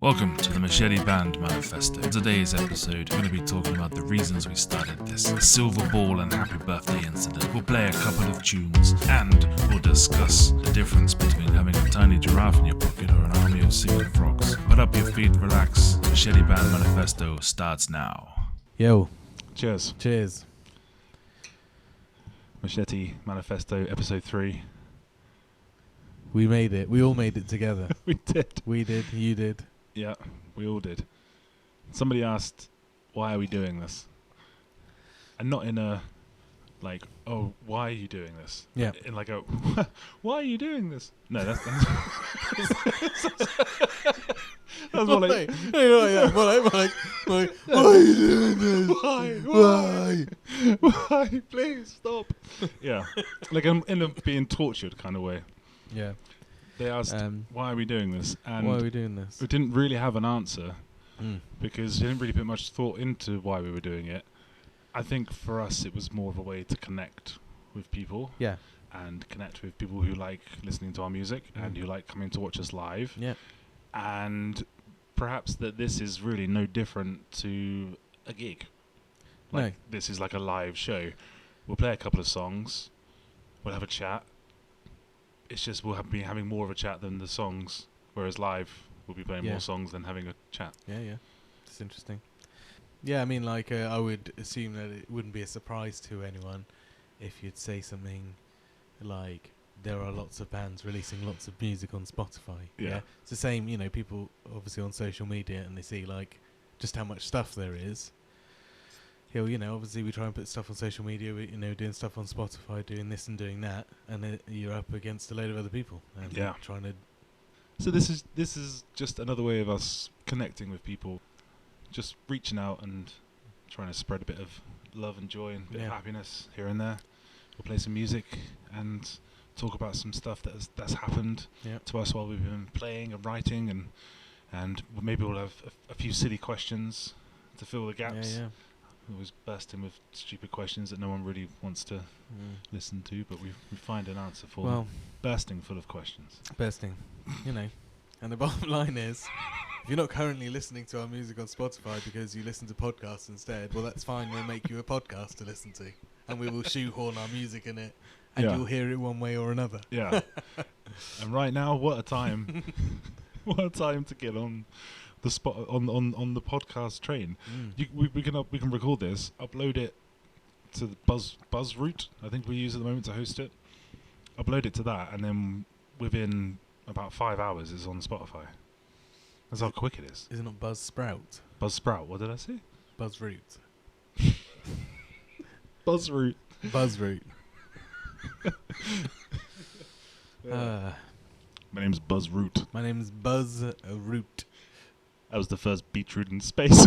Welcome to the Machete Manifesto. In today's episode, we're going to be talking about the reasons we started this, the silver ball and happy birthday incident. We'll play a couple of tunes, and we'll discuss the difference between having a tiny giraffe in your pocket or an army of singing frogs. Put up your feet, relax. The Machete Band Manifesto starts now. Yo. Cheers. Cheers. Machete Manifesto, episode 3. We made it. We all made it together. We did. We did. You did. Yeah, we all did. Somebody asked, why are we doing this? And not in a, like, oh, why are you doing this? Yeah. In like a, why are you doing this? No, that's more like, Why are you doing this? Why? Please stop. Yeah, like in a being tortured kind of way. Yeah. They asked, why are we doing this? And why are we doing this? we didn't really have an answer because we didn't really put much thought into why we were doing it. I think for us it was more of a way to connect with people. Yeah. And connect with people who like listening to our music and who like coming to watch us live. Yeah. And perhaps that this is really no different to a gig. Like this is like a live show. We'll play a couple of songs. We'll have a chat. It's just we'll be having more of a chat than the songs, whereas live we'll be playing more songs than having a chat. Yeah, yeah. It's interesting. Yeah, I mean, like, I would assume that it wouldn't be a surprise to anyone if you'd say something like, there are lots of bands releasing lots of music on Spotify. Yeah. It's the same, you know, people obviously on social media and they see, like, just how much stuff there is. Yeah, well, you know, obviously we try and put stuff on social media, doing stuff on Spotify, doing this and doing that, and you're up against a load of other people and trying to. So this is just another way of us connecting with people, just reaching out and trying to spread a bit of love and joy and a bit of happiness here and there. We'll play some music and talk about some stuff that's happened to us while we've been playing and writing, and maybe we'll have a few silly questions to fill the gaps. Yeah. Always bursting with stupid questions that no one really wants to listen to, but we find an answer for them. Bursting full of questions. Bursting, you know. And the bottom line is, if you're not currently listening to our music on Spotify because you listen to podcasts instead, well, that's fine. We'll make you a podcast to listen to, and we will shoehorn our music in it, and you'll hear it one way or another. Yeah. And right now, what a time! What a time to get on the spot on the podcast train. We can record this, upload it to the Buzzroot, I think we use at the moment to host it. Upload it to that, and then within about 5 hours it's on Spotify. That's how quick it is. Is it not Buzzsprout? Buzzsprout. What did I say? Buzzroot. Buzzroot. Buzzroot. My name's Buzzroot. My name's Buzzroot. That was the first beetroot in space.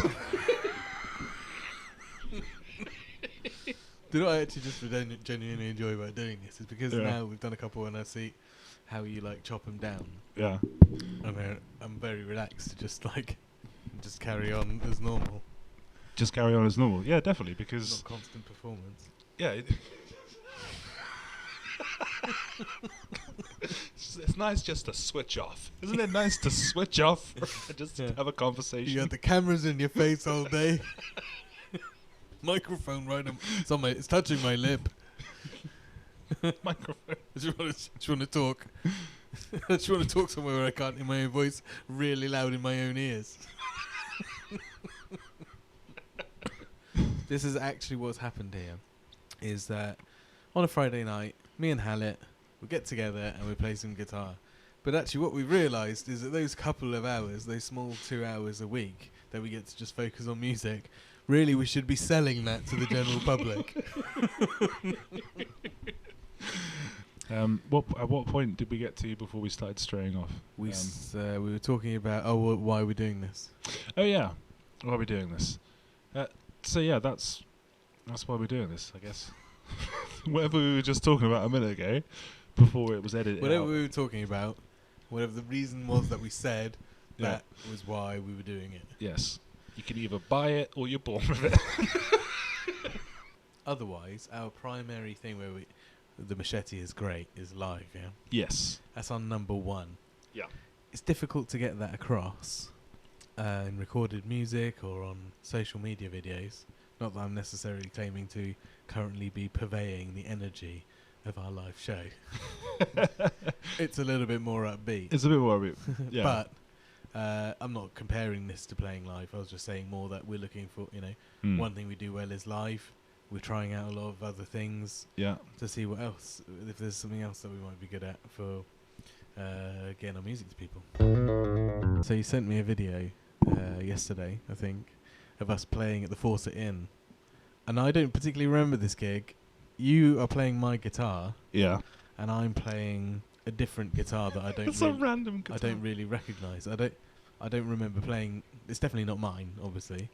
What I actually just genuinely enjoy about doing this is because now we've done a couple and I see how you like chop them down. Yeah. I'm very relaxed to just carry on as normal. Just carry on as normal. Yeah, definitely, because not constant performance. Yeah. It's nice just to switch off. Isn't it nice to switch off and just have a conversation? You got the cameras in your face all day. Microphone right on. It's touching my lip. Microphone. I just want to talk. I just want to talk somewhere where I can't hear my own voice really loud in my own ears. This is actually what's happened here. Is that on a Friday night, me and Hallett, we get together and we play some guitar. But actually what we realised is that those couple of hours, those small 2 hours a week that we get to just focus on music, really we should be selling that to the general public. At what point did we get to before we started straying off? We were talking about, why are we doing this? Oh yeah, why are we doing this? So yeah, that's why we're doing this, I guess. Whatever we were just talking about a minute ago, before it was edited. Whatever we were talking about, whatever the reason was that we said, that was why we were doing it. Yes. You can either buy it or you're born with it. Otherwise, our primary thing where the Machete is great is live, yeah? Yes. That's on number one. Yeah. It's difficult to get that across in recorded music or on social media videos. Not that I'm necessarily claiming to currently be purveying the energy of our live show. It's a little bit more upbeat. It's a bit more, yeah. But I'm not comparing this to playing live. I was just saying more that we're looking for, one thing we do well is live. We're trying out a lot of other things to see what else, if there's something else that we might be good at for getting our music to people. So you sent me a video yesterday, I think, of us playing at the Forza Inn. And I don't particularly remember this gig. You are playing my guitar. Yeah. And I'm playing a different guitar that I don't It's a random guitar. I don't really recognise. I don't remember playing. It's definitely not mine, obviously.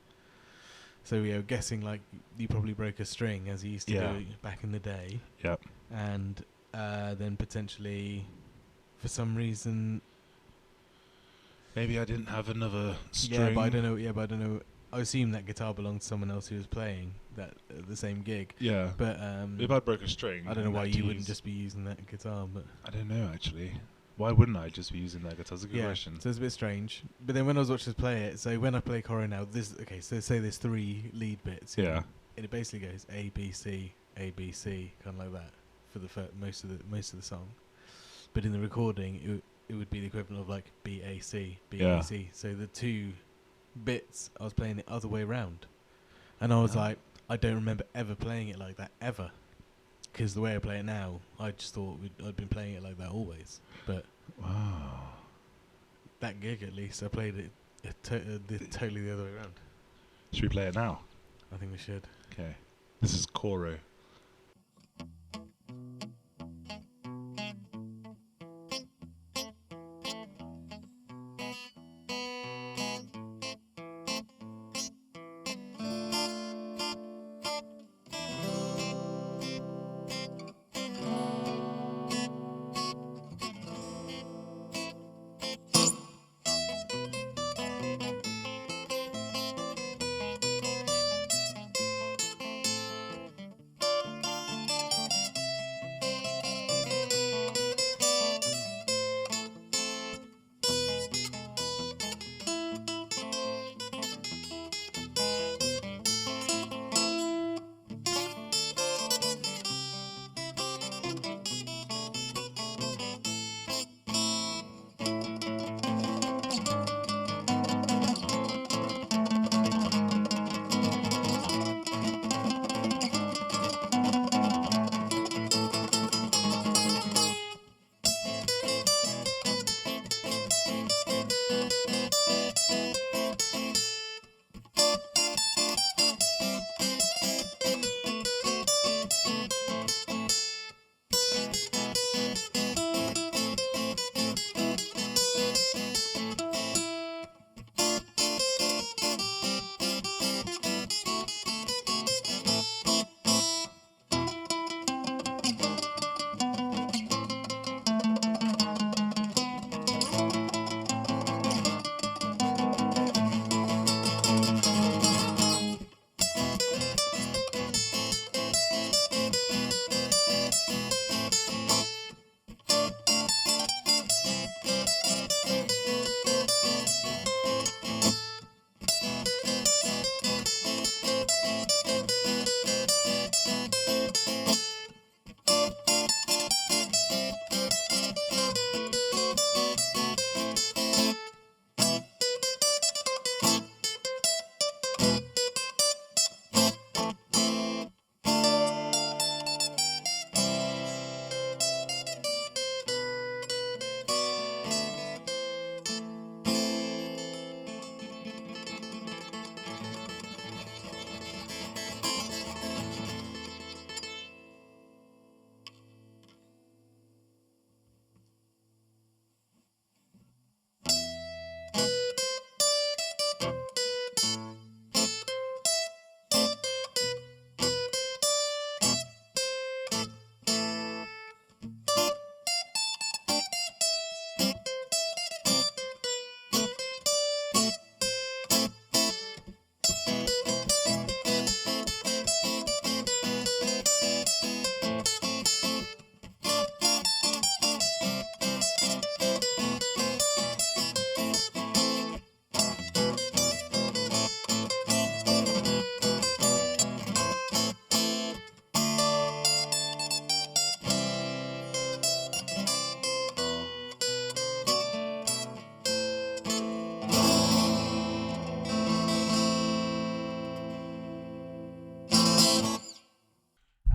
So we are guessing like you probably broke a string as you used to do back in the day. Yep. And then potentially, for some reason, maybe I didn't have another string. Yeah, but I don't know. I assume that guitar belonged to someone else who was playing that the same gig. Yeah. But if I broke a string, I don't know why you wouldn't just be using that guitar. But I don't know actually. Why wouldn't I just be using that guitar? That's a good question. So it's a bit strange. But then when I was watching us play it, so when I play Coro now, so say there's 3 lead bits. Yeah. And it basically goes A B C, kind of like that for the most of the song. But in the recording, it would be the equivalent of like B A C. So the 2 bits, I was playing it other way around, and I was like, I don't remember ever playing it like that ever. Because the way I play it now, I just thought I'd been playing it like that always. But wow, that gig at least, I played it totally the other way around. Should we play it now? I think we should. Okay. This is Coro.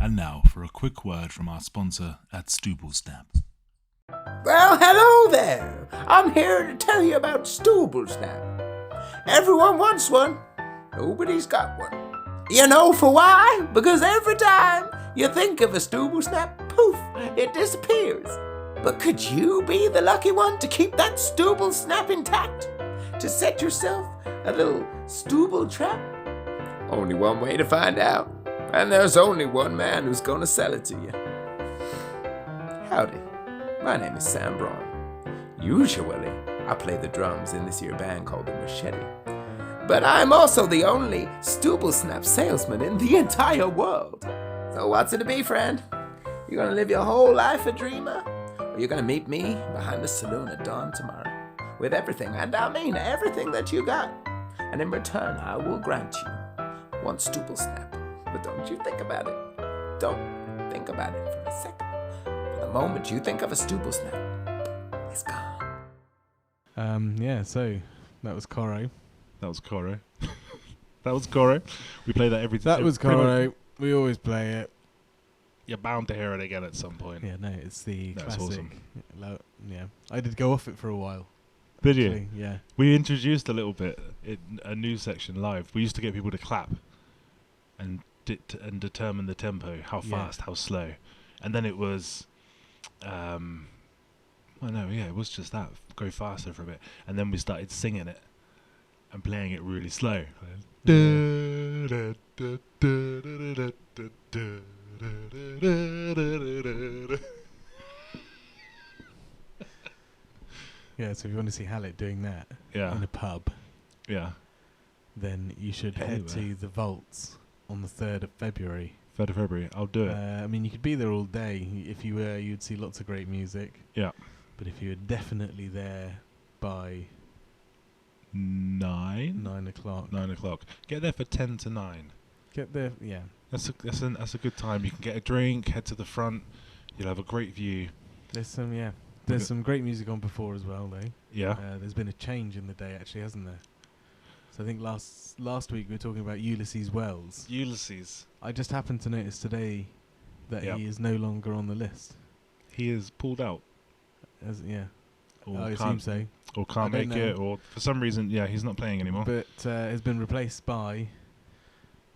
And now for a quick word from our sponsor at Stubble Snaps. Well, hello there. I'm here to tell you about Stubble Snap. Everyone wants one. Nobody's got one. You know for why? Because every time you think of a Stubble Snap, poof, it disappears. But could you be the lucky one to keep that Stubble Snap intact? To set yourself a little Stubble trap? Only one way to find out. And there's only one man who's gonna sell it to you. Howdy. My name is Sam Braun. Usually, I play the drums in this here band called the Machete. But I'm also the only Stubble Snap salesman in the entire world. So what's it to be, friend? You gonna live your whole life a dreamer? Or you gonna meet me behind the saloon at dawn tomorrow? With everything, and I mean everything that you got. And in return, I will grant you one Stubble Snap. But don't you think about it. Don't think about it for a second. The moment you think of a Stubble Snap, it's gone. So that was Coro. That was Coro. That was Coro. We play that every time. That was Coro. We always play it. You're bound to hear it again at some point. Yeah, no, it's the That's classic. awesome. Yeah, I did go off it for a while. Did you? Actually, yeah. We introduced a little bit in a news section live. We used to get people to clap and determine the tempo, how fast, how slow. And then it was... it was just that. Go faster for a bit. And then we started singing it and playing it really slow. Yeah, so if you want to see Hallett doing that in a pub, then you should head to the Vaults on the 3rd of February. 3rd of February, I'll do it. I mean, you could be there all day. If you were, you'd see lots of great music. Yeah. But if you were definitely there by 9 o'clock. 9 o'clock. Get there for 10 to 9. Get there, yeah. That's a good time. You can get a drink, head to the front. You'll have a great view. There's some great music on before as well, though. Yeah. There's been a change in the day, actually, hasn't there? So I think last week we were talking about Ulysses Wells. Ulysses. I just happened to notice today that he is no longer on the list. He is pulled out. I assume so. Or can't make it, or for some reason, he's not playing anymore. But has been replaced by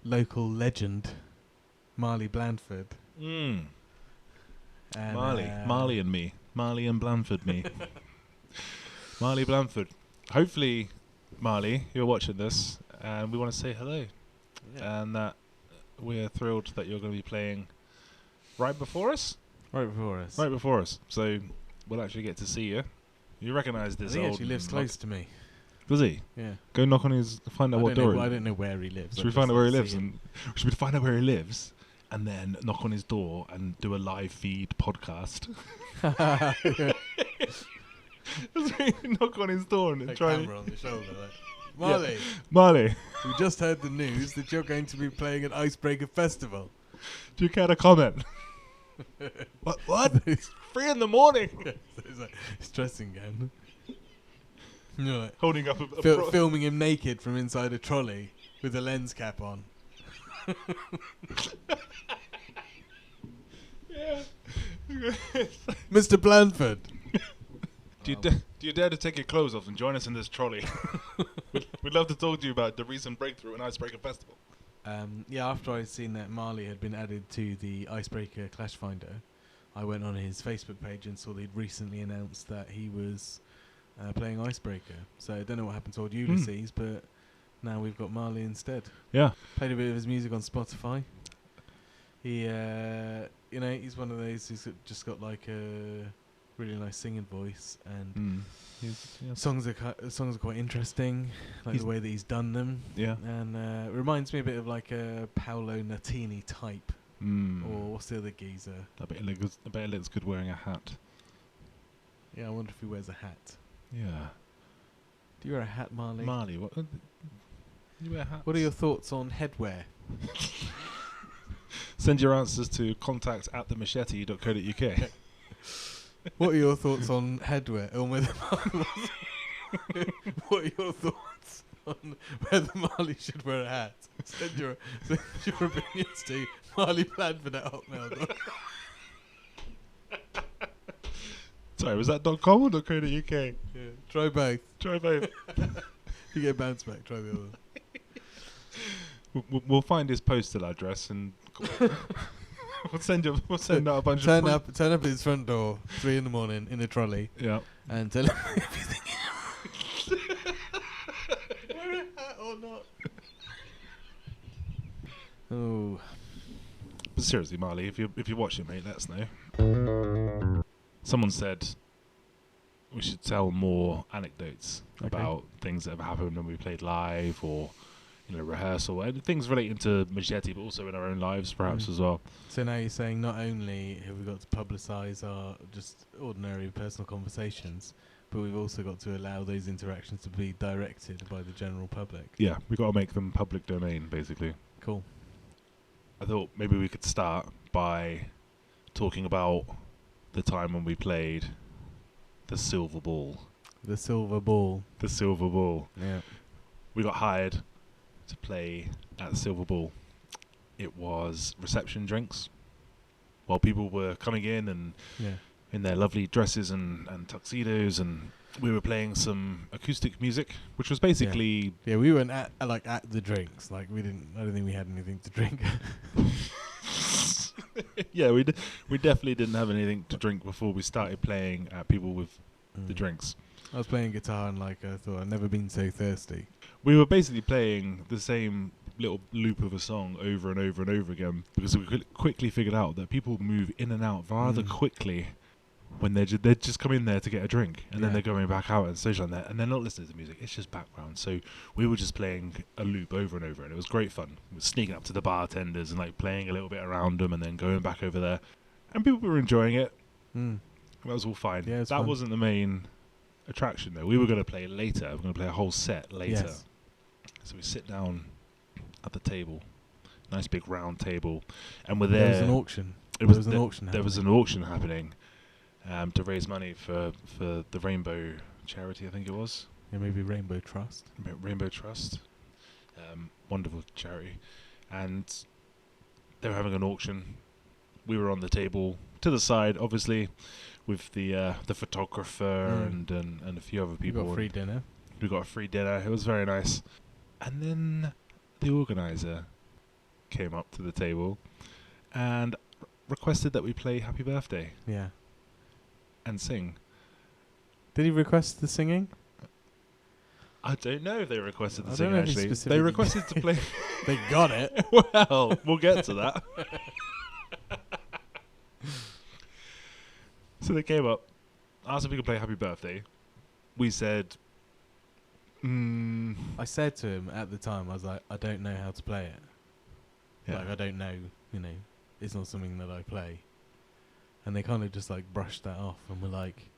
local legend Marley Blandford. And Marley and Blandford me. Marley Blandford. Hopefully, Marley, you're watching this, and we want to say hello. Yeah. And that we're thrilled that you're going to be playing right before us. Right before us. So we'll actually get to see you. You recognise this old... He actually lives close to me. Does he? Yeah. Go knock on his... Find out what door... I don't know where he lives. Should we find out where he lives? Should we find out where he lives and then knock on his door and do a live feed podcast? Knock on his door and try... camera on the shoulder. Like, Marley. We just heard the news that you're going to be playing at Icebreaker Festival. Do you care to comment? What? 3 in the morning. It's stressing again. You're like holding up filming him naked from inside a trolley with a lens cap on. Mr. Blandford. Do you dare to take your clothes off and join us in this trolley? We'd love to talk to you about the recent breakthrough in Icebreaker Festival. After I'd seen that Marley had been added to the Icebreaker Clash Finder, I went on his Facebook page and saw they'd recently announced that he was playing Icebreaker. So I don't know what happened to old Ulysses, but now we've got Marley instead. Yeah. Played a bit of his music on Spotify. He, he's one of those who's just got like a really nice singing voice, and songs are quite interesting, like the way that he's done them. Yeah. And it reminds me a bit of like a Paolo Nutini type. Or what's the other geezer? I bet it looks good wearing a hat. Yeah, I wonder if he wears a hat. Yeah. Do you wear a hat, Marley? Marley, what? You wear hats? What are your thoughts on headwear? Send your answers to contact@themachete.co.uk. What are your thoughts on headwear? What are your thoughts on whether Marley should wear a hat. Send your opinions to marleypladford@hotmail.com. Sorry, was that .com or .co.uk? Yeah, try both. Try both. If you get bounce back, try the other. We'll find his postal address and we'll send out a bunch turn of turn up at his front door 3 a.m. in a trolley. Yeah. And tell him everything. Wear a hat or not? Oh. But seriously, Marley, if you're watching, mate, let us know. Someone said we should tell more anecdotes about things that have happened when we played live, or rehearsal, and things relating to Machete, but also in our own lives, perhaps as well. So now you're saying not only have we got to publicise our just ordinary personal conversations, but we've also got to allow those interactions to be directed by the general public. Yeah, we've got to make them public domain, basically. Cool. I thought maybe we could start by talking about the time when we played the Silver Ball. The Silver Ball. The Silver Ball. Yeah. We got hired to play at the Silver Ball. It was reception drinks while people were coming in and in their lovely dresses and tuxedos, and we were playing some acoustic music, which was basically we went at the drinks. Like I don't think we had anything to drink. Yeah, we definitely didn't have anything to drink before we started playing at people with the drinks. I was playing guitar and I thought I'd never been so thirsty. We were basically playing the same little loop of a song over and over and over again, because we quickly figured out that people move in and out rather quickly when they just come in there to get a drink, and then they're going back out and social on that, and they're not listening to music. It's just background. So we were just playing a loop over and over, and it was great fun. We were sneaking up to the bartenders and playing a little bit around them, and then going back over there, and people were enjoying it. That was all fine. Yeah, that fun. Wasn't the main attraction though. We were going to play later. We were going to play a whole set later. Yes. So we sit down at the table, nice big round table, and we're there. There was an auction. There was an auction happening to raise money for the Rainbow charity, I think it was. Yeah, maybe Rainbow Trust. Rainbow Trust, wonderful charity, and they were having an auction. We were on the table to the side, obviously, with the photographer and a few other people. We got free dinner. We got a free dinner. It was very nice. And then the organizer came up to the table and requested that we play Happy Birthday Yeah. and sing. Did he request the singing? I don't know if they requested the I don't singing, know if he actually. They specifically requested to play... They got it. Well, we'll get to that. So they came up, asked if we could play Happy Birthday. We said... I said to him at the time, I was like, I don't know how to play it. Yeah. I don't know, it's not something that I play. And they kind of just brushed that off and were like,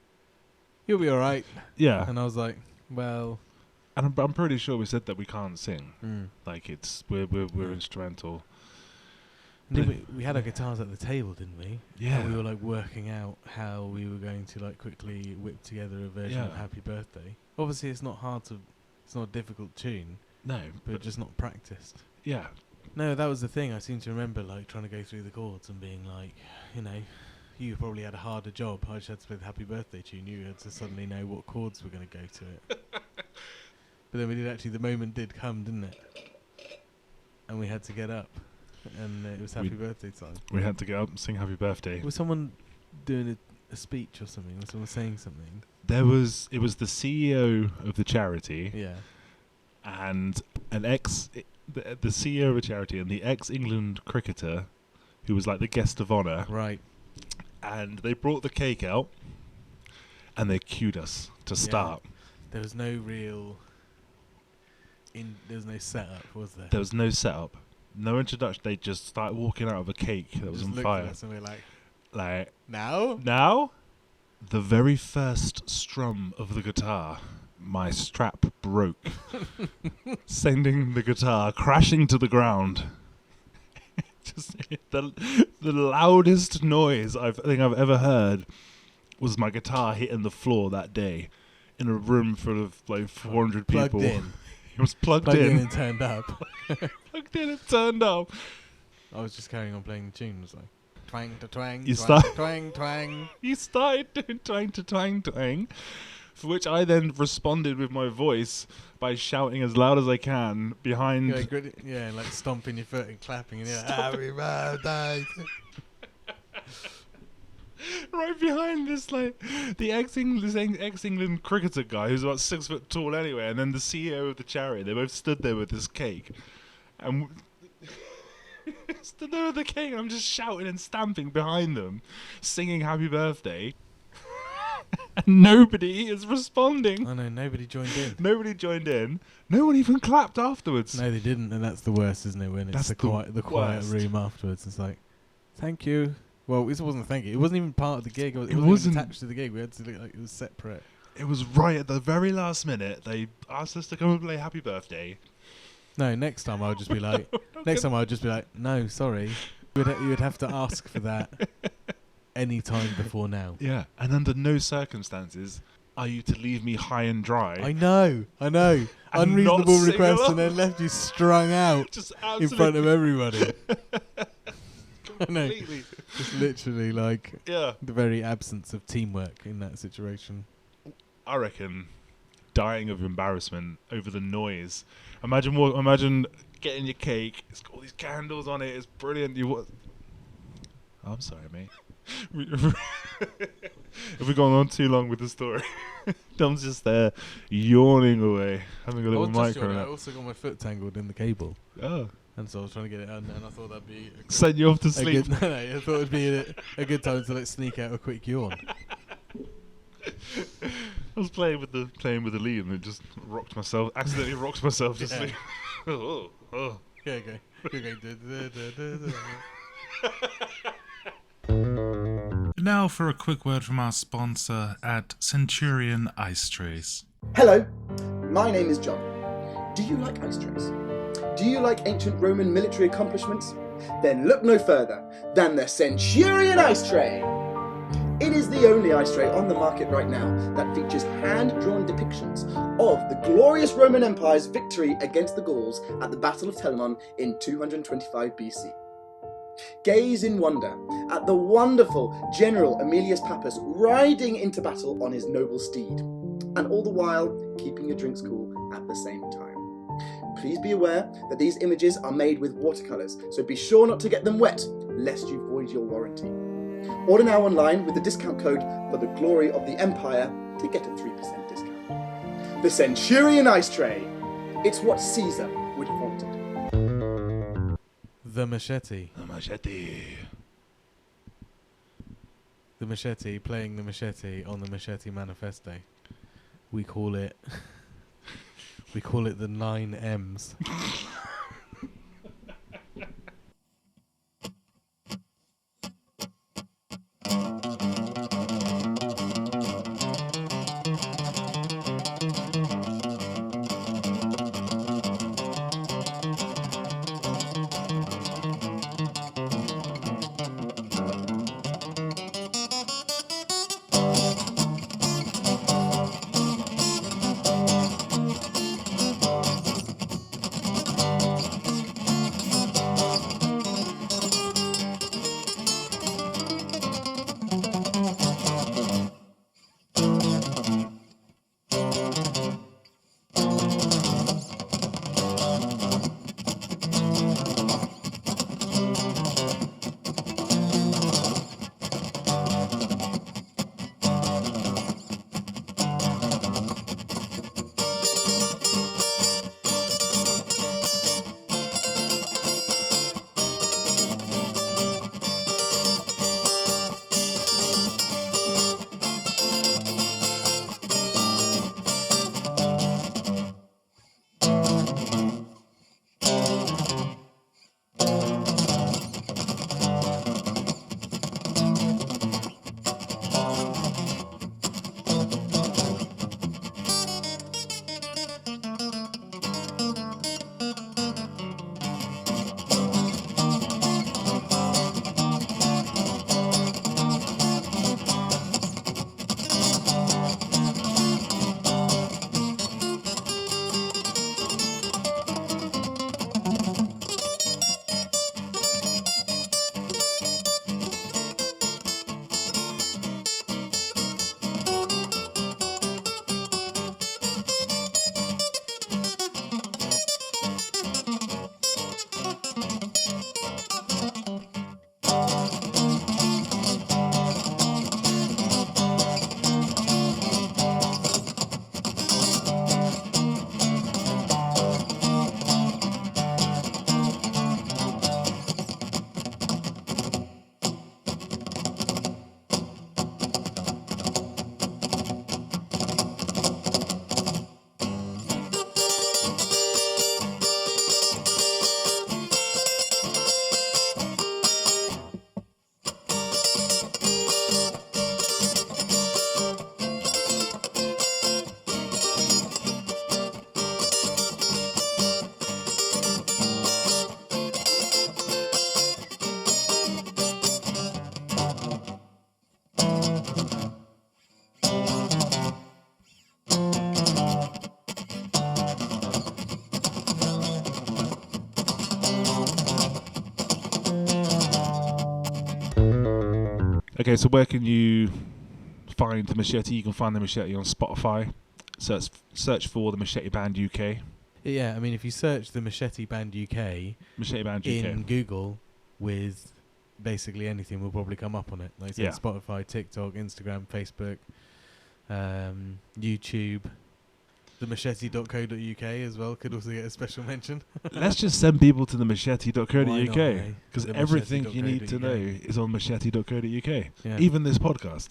you'll be alright. Yeah. And I was like, well... And I'm pretty sure we said that we can't sing. We're instrumental. And then we had our guitars at the table, didn't we? Yeah. And we were working out how we were going to quickly whip together a version of Happy Birthday. Obviously, it's not a difficult tune. No. But just not practiced. Yeah. No, that was the thing. I seem to remember trying to go through the chords and being you probably had a harder job. I just had to play the Happy Birthday tune. You had to suddenly know what chords were going to go to it. But then the moment did come, didn't it? And we had to get up. And it was Happy Birthday time. We had to get up and sing Happy Birthday. Was someone doing a speech or something? Was someone saying something? It was the CEO of the charity. Yeah. And the CEO of a charity and the ex-England cricketer who was the guest of honour. Right. And they brought the cake out and they cued us to start. There was no there was no setup, was there? There was no setup. No introduction. They just started walking out of a cake that was on fire. At us and we were like, now? Now? The very first strum of the guitar, my strap broke, sending the guitar crashing to the ground. Just the loudest noise I think I've ever heard was my guitar hitting the floor that day in a room full of 400 people. Plugged in. It was plugged Plugged in in. and turned up. Plugged in and turned up. I was just carrying on playing the tune. It was like twang to twang, You twang, start- twang, twang. You started doing twang to twang twang, for which I then responded with my voice by shouting as loud as I can behind. Yeah, like stomping your foot and clapping, and you're like, happy birthday. Right behind this, like, the ex-England cricketer guy who's about 6 foot tall anyway, and then the CEO of the charity. They both stood there with this cake, and stood there with the cake. And I'm just shouting and stamping behind them, singing "Happy Birthday," and nobody is responding. I know, nobody joined in. Nobody joined in. No one even clapped afterwards. No, they didn't, and that's the worst, isn't it? When That's it's the the quiet worst. room afterwards. It's like, thank you. Well, this wasn't thank you. It wasn't even part of the gig. It wasn't wasn't- even attached to the gig. We had to look like it was separate. It was right at the very last minute. They asked us to come and play "Happy Birthday." No, next time I'll just be like, no, sorry. You would have to ask for that any time before now. Yeah, and under no circumstances are you to leave me high and dry. I know. And Unreasonable not sing request, along. and then left you strung out Just in front of everybody. I know. completely. Just literally like Yeah, the very absence of teamwork in that situation. I reckon dying of embarrassment over the noise. Imagine getting your cake. It's got all these candles on it. It's brilliant. I'm sorry, mate. Have we gone on too long with the story? Dom's just there, yawning away, having a little micro I nap. also got my foot tangled in the cable, Oh, and so I was trying to get it undone. And I thought that'd be send you off to a sleep. good, no, I thought it'd be a good time to like sneak out a quick yawn. I was playing with the lead and it just accidentally rocked myself to Yeah. sleep. Oh. Okay. Now for a quick word from our sponsor at Centurion Ice Trays. Hello, my name is John. Do you like ice trays? Do you like ancient Roman military accomplishments? Then look no further than the Centurion Ice Tray. It is the only ice tray on the market right now that features hand-drawn depictions of the glorious Roman Empire's victory against the Gauls at the Battle of Telamon in 225 BC. Gaze in wonder at the wonderful General Aemilius Pappus riding into battle on his noble steed, and all the while keeping your drinks cool at the same time. Please be aware that these images are made with watercolours, so be sure not to get them wet, lest you void your warranty. Order now online with the discount code for the glory of the Empire to get a 3% discount. The Centurion Ice Tray. It's what Caesar would have wanted. The machete. The machete. The machete, playing the machete on the Machete Manifesto. We call it the 9 M's. Okay, so where can you find the Machete? You can find the Machete on Spotify. Search for the Machete Band UK. Yeah, I mean, if you search the Machete Band UK Machete Band UK. in Google with basically anything, will probably come up on it. Like I said, Yeah. Spotify, TikTok, Instagram, Facebook, YouTube. The machete.co.uk as well could also get a special mention. Let's just send people to the machete.co.uk Why not, eh? because The everything you need to know machete.co.uk. is on machete.co.uk. Yeah. Even this podcast.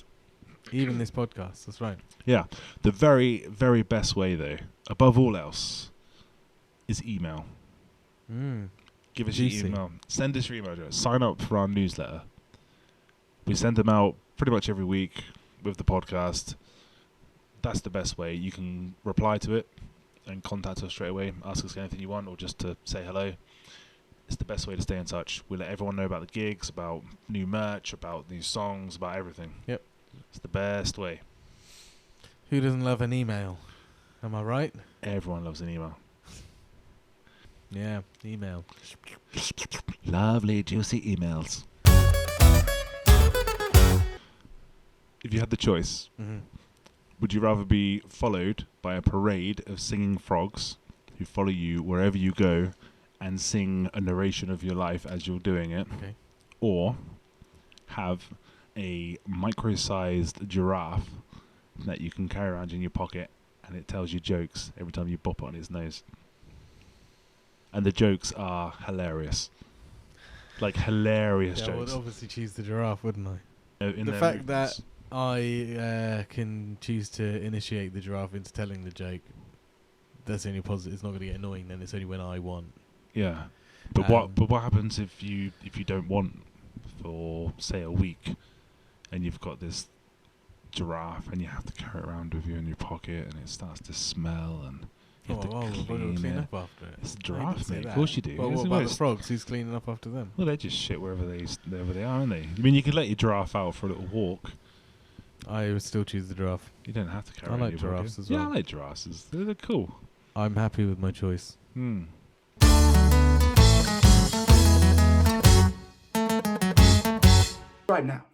Even this podcast, that's right. Yeah. The very, very best way, though, above all else, is email. Give us Juicy. your email. Send us your email address. Sign up for our newsletter. We send them out pretty much every week with the podcast. That's the best way. You can reply to it and contact us straight away. Ask us anything you want or just to say hello. It's the best way to stay in touch. We let everyone know about the gigs, about new merch, about new songs, about everything. Yep. It's the best way. Who doesn't love an email? Am I right? Everyone loves an email. Yeah, email. Lovely, juicy emails. If you had the choice, would you rather be followed by a parade of singing frogs who follow you wherever you go and sing a narration of your life as you're doing it, Okay. or have a micro-sized giraffe that you can carry around in your pocket and it tells you jokes every time you bop it on its nose? And the jokes are hilarious. Like, hilarious Yeah, I would jokes. obviously choose the giraffe, wouldn't I? In The their fact that movements. I can choose to initiate the giraffe into telling the joke, that's the only positive. It's not going to get annoying then. It's only when I want. Yeah. But what happens if you don't want for, say, a week and you've got this giraffe and you have to carry it around with you in your pocket and it starts to smell and you have to clean clean it. up after it. It's a I hate to giraffe, say mate. Of that. course you do. Well, It's what the about the most- frogs? Who's cleaning up after them? Well, they just shit wherever they are, aren't they? I mean, you could let your giraffe out for a little walk. I would still choose the giraffe. You don't have to carry I it in like your giraffes pocket. as Yeah, well. I like giraffes. They're cool. I'm happy with my choice. Right now.